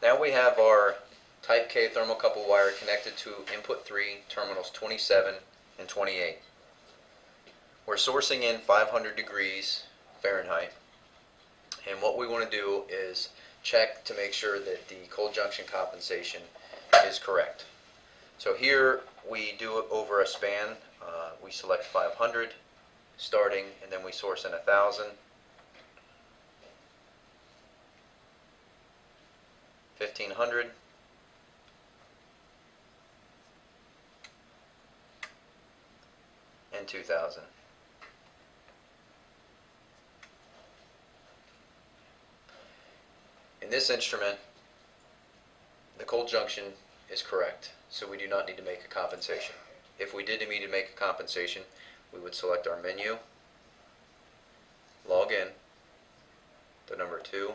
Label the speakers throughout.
Speaker 1: Now we have our Type K thermocouple wire connected to input 3, terminals 27 and 28. We're sourcing in 500 degrees Fahrenheit, and what we want to do is check to make sure that the cold junction compensation is correct. So here we do it over a span. We select 500 starting, and then we source in 1000, 1500, and 2000. In this instrument, the cold junction is correct, so we do not need to make a compensation. If we did need to make a compensation, we would select our menu, log in, the number 2,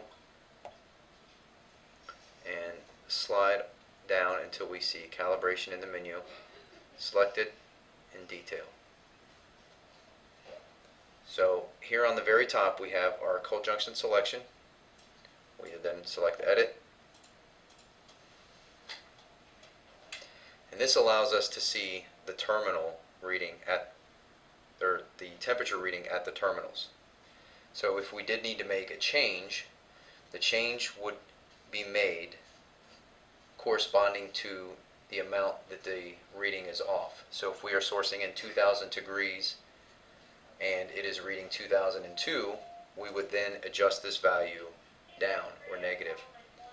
Speaker 1: and slide down until we see calibration in the menu, select it, and detail. So here on the very top we have our cold junction selection. We then select edit, and this allows us to see the terminal reading or the temperature reading at the terminals. So if we did need to make a change, the change would be made corresponding to the amount that the reading is off. So if we are sourcing in 2000 degrees and it is reading 2002, we would then adjust this value down or negative.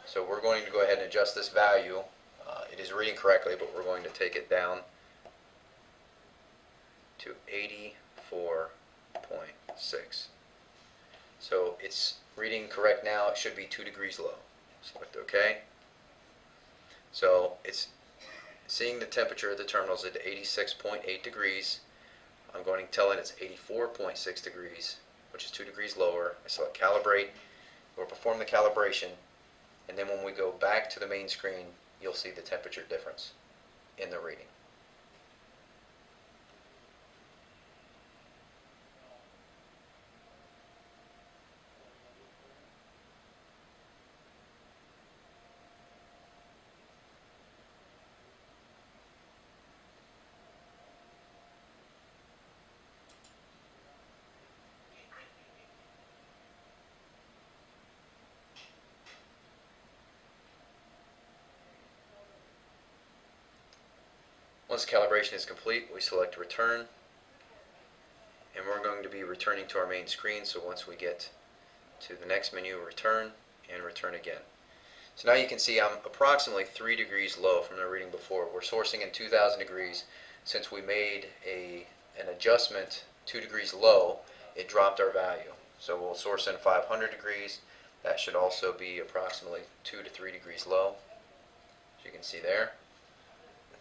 Speaker 1: So we're going to go ahead and adjust this value. It is reading correctly, but we're going to take it down to 84.6. So it's reading correct now. It should be 2 degrees low. Select OK. So it's seeing the temperature at the terminals at 86.8 degrees. I'm going to tell it it's 84.6 degrees, which is 2 degrees lower. I select calibrate. We'll perform the calibration, and then when we go back to the main screen, you'll see the temperature difference in the reading. Once calibration is complete, we select return, and we're going to be returning to our main screen. So once we get to the next menu, return and return again. So now you can see I'm approximately 3 degrees low from the reading before. We're sourcing in 2000 degrees. Since we made an adjustment 2 degrees low, it dropped our value. So we'll source in 500 degrees. That should also be approximately 2 to 3 degrees low, as you can see there.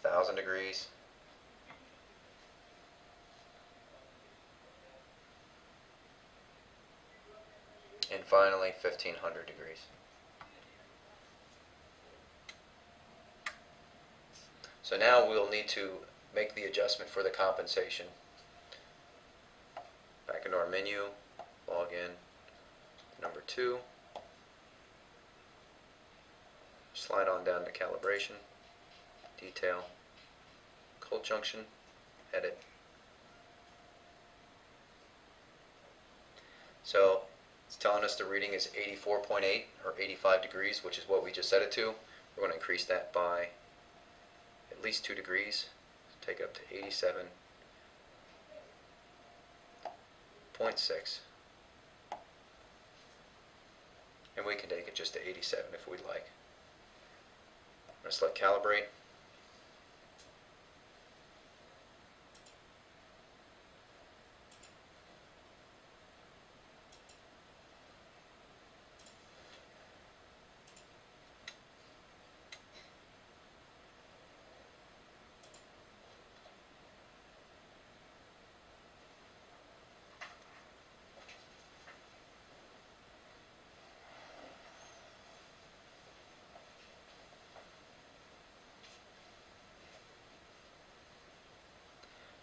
Speaker 1: 1000 degrees, and finally 1500 degrees. So now we'll need to make the adjustment for the compensation. Back into our menu, log in, number 2, slide on down to calibration, detail, cold junction, edit. So it's telling us the reading is 84.8 or 85 degrees, which is what we just set it to. We're going to increase that by at least 2 degrees, take it up to 87.6. And we can take it just to 87 if we'd like. I'm going to select calibrate.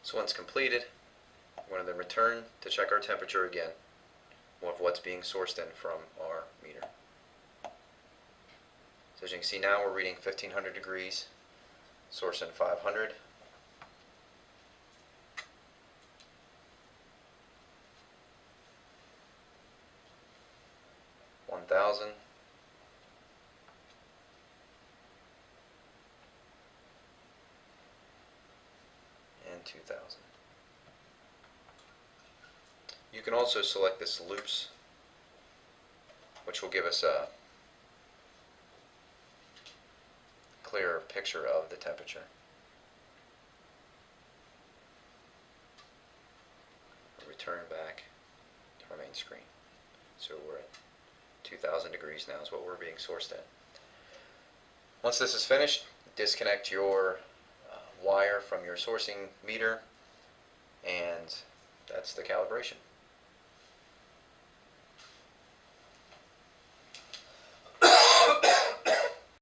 Speaker 1: So once completed, we're going to then return to check our temperature again of what's being sourced in from our meter. So as you can see now we're reading 1500 degrees, source in 500. $1,000 and $2,000. You can also select this loops, which will give us a clearer picture of the temperature. Return back to our main screen. So we're at 2,000 degrees now is what we're being sourced at. Once this is finished, disconnect your wire from your sourcing meter, and that's the calibration.